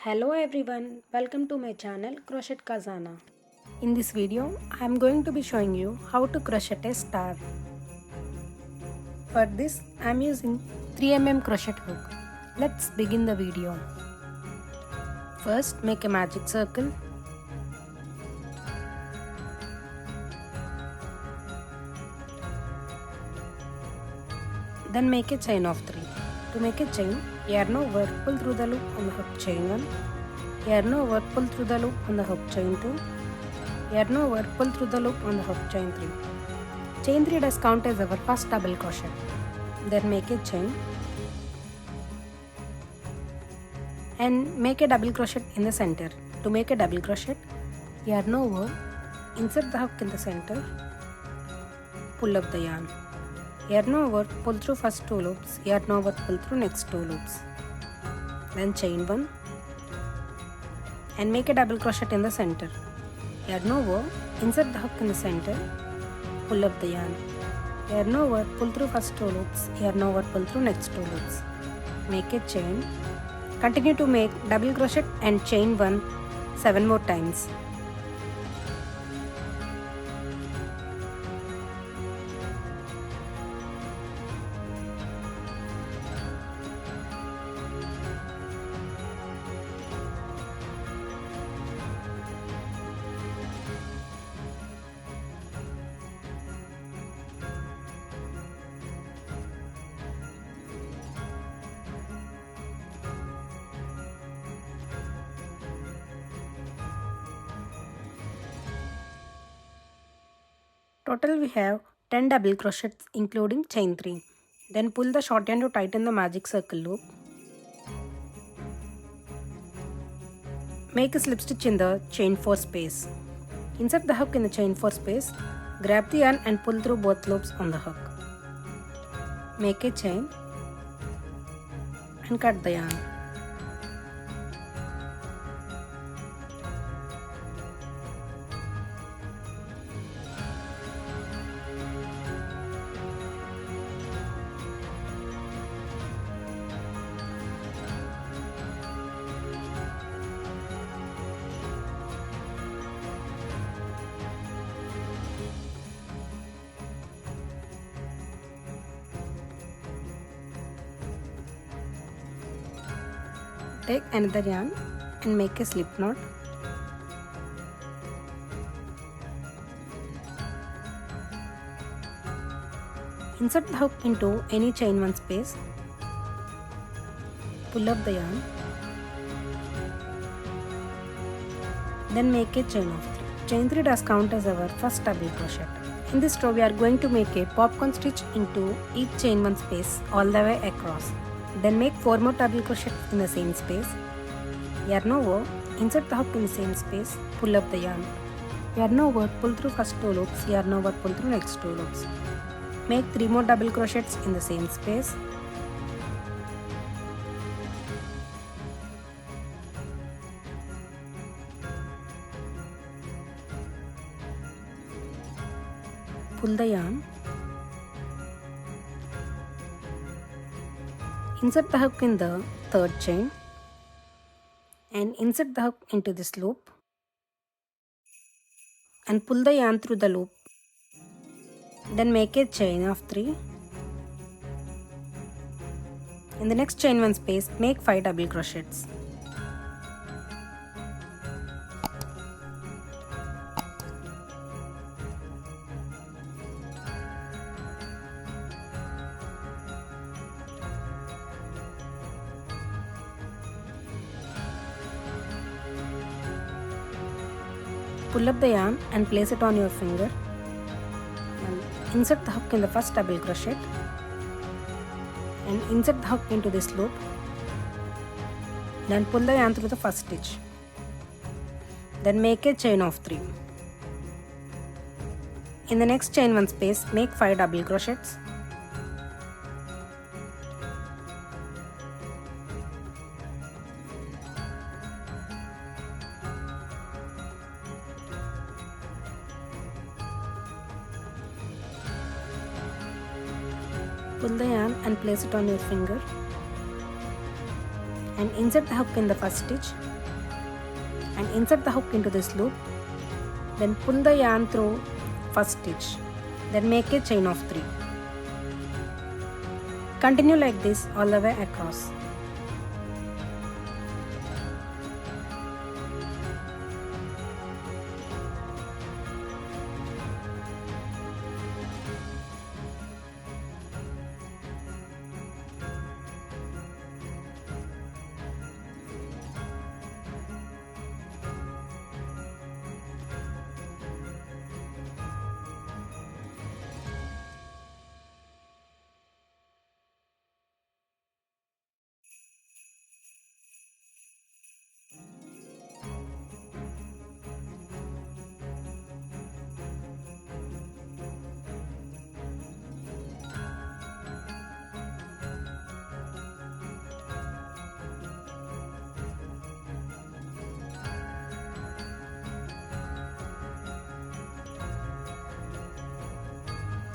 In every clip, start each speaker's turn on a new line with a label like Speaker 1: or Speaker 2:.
Speaker 1: Hello everyone, welcome to my channel Crochet Khazana. In this video, I am going to be showing you how to crochet a star. For this, I am using 3mm crochet hook. Let's begin the video. First, make a magic circle. Then make a chain of 3. To make a chain, yarn over, pull through the loop on the hook, chain 1. Yarn over, pull through the loop on the hook, chain 2. Yarn over, pull through the loop on the hook, chain 3. Chain 3 does count as our first double crochet. Then make a chain and make a double crochet in the center. To make a double crochet, yarn over, insert the hook in the center, pull up the yarn. Yarn over, pull through first 2 loops, yarn over, pull through next 2 loops. Then chain 1 and make a double crochet in the center. Yarn over, insert the hook in the center, pull up the yarn. Yarn over, pull through first 2 loops, yarn over, pull through next 2 loops. Make a chain. Continue to make double crochet and chain 1 7 more times. Total we have 10 double crochets including chain 3. Then pull the short yarn to tighten the magic circle loop. Make a slip stitch in the chain 4 space. Insert the hook in the chain 4 space. Grab the yarn and pull through both loops on the hook. Make a chain and cut the yarn. Take another yarn and make a slip knot. Insert the hook into any chain 1 space. Pull up the yarn. Then make a chain of 3. Chain 3 does count as our first double crochet. In this row, we are going to make a popcorn stitch into each chain 1 space all the way across. Then make 4 more double crochets in the same space. Yarn over, insert the hook in the same space, pull up the yarn. Yarn over, pull through first 2 loops, yarn over, pull through next 2 loops. Make 3 more double crochets in the same space. Pull the yarn. Insert the hook in the third chain and insert the hook into this loop and pull the yarn through the loop. Then make a chain of 3. In the next chain 1 space, make 5 double crochets. Pull up the yarn and place it on your finger and insert the hook in the first double crochet and insert the hook into this loop. Then pull the yarn through the first stitch. Then make a chain of 3. In the next chain 1 space, make 5 double crochets. Pull the yarn and place it on your finger and insert the hook in the first stitch and insert the hook into this loop. Then pull the yarn through first stitch. Then make a chain of 3. Continue like this all the way across.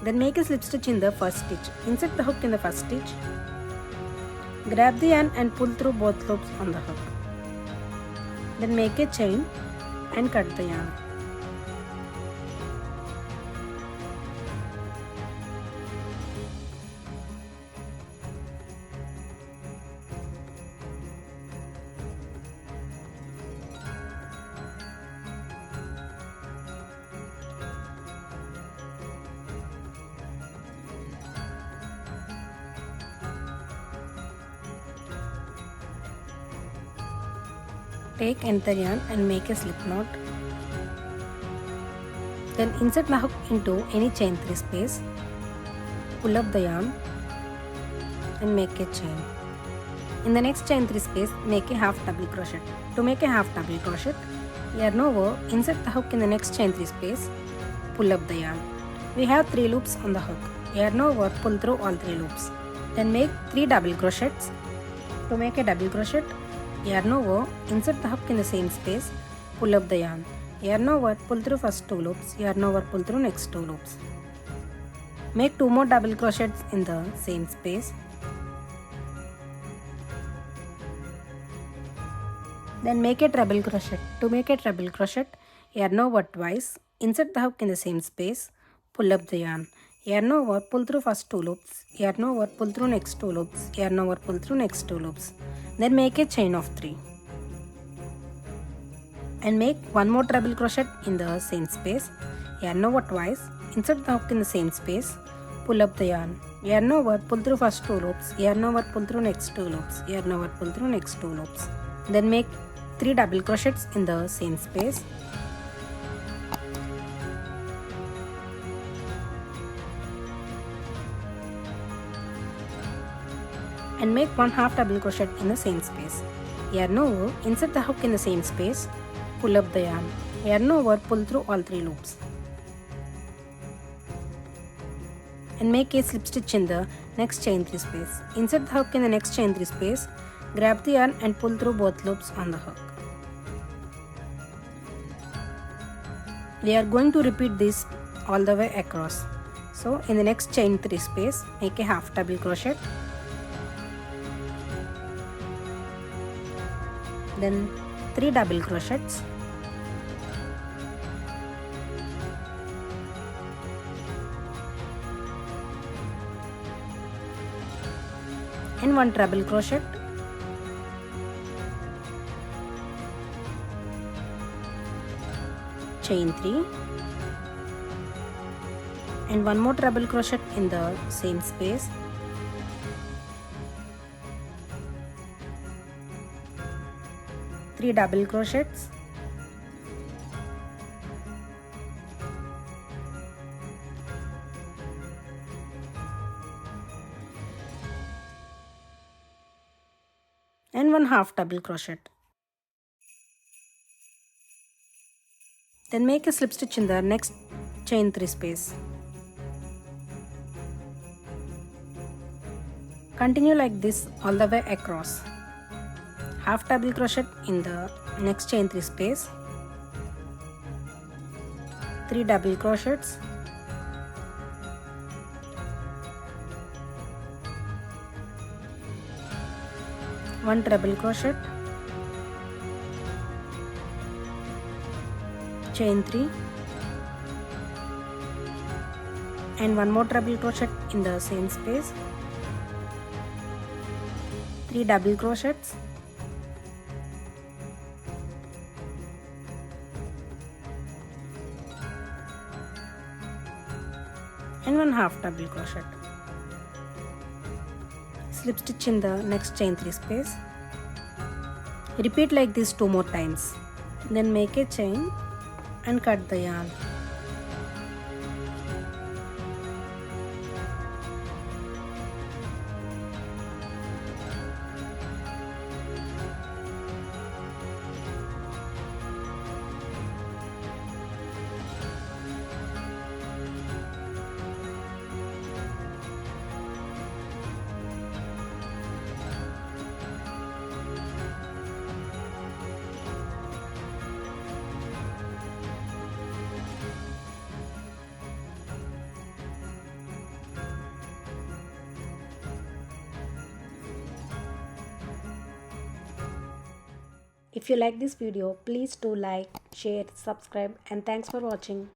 Speaker 1: Then make a slip stitch in the first stitch. Insert the hook in the first stitch. Grab the yarn and pull through both loops on the hook. Then make a chain and cut the yarn. Take entire yarn and make a slip knot. Then insert the hook into any chain 3 space. Pull up the yarn and make a chain. In the next chain 3 space, make a half double crochet. To make a half double crochet, yarn over, insert the hook in the next chain 3 space. Pull up the yarn. We have 3 loops on the hook. Yarn over, pull through all 3 loops. Then make 3 double crochets. To make a double crochet, yarn over, insert the hook in the same space, pull up the yarn. Yarn over, pull through first 2 loops, yarn over, pull through next 2 loops. Make 2 more double crochets in the same space. Then make a treble crochet. To make a treble crochet, yarn over twice, insert the hook in the same space, pull up the yarn. Yarn over, pull through first 2 loops, yarn over, pull through next 2 loops, yarn over, pull through next 2 loops. Then make a chain of 3. And make 1 more treble crochet in the same space. Yarn over twice, insert the hook in the same space, pull up the yarn. Yarn over, pull through first 2 loops, yarn over, pull through next 2 loops, yarn over, pull through next 2 loops. Then make 3 double crochets in the same space. And make 1 half double crochet in the same space. Yarn over, insert the hook in the same space, pull up the yarn. Yarn over, pull through all 3 loops. And make a slip stitch in the next chain 3 space. Insert the hook in the next chain 3 space, grab the yarn and pull through both loops on the hook. We are going to repeat this all the way across. So in the next chain 3 space, make a half double crochet. Then 3 double crochets. And 1 treble crochet. Chain 3. And 1 more treble crochet in the same space. Three double crochets. And 1 half double crochet. Then make a slip stitch in the next chain 3 space. Continue like this all the way across. Half double crochet in the next chain 3 space, 3 double crochets, one treble crochet, chain 3 and one more double crochet in the same space, 3 double crochets, and one half double crochet. Slip stitch in the next chain 3 space. Repeat like this 2 more times. Then make a chain and cut the yarn. If you like this video, please do like, share, subscribe, and thanks for watching.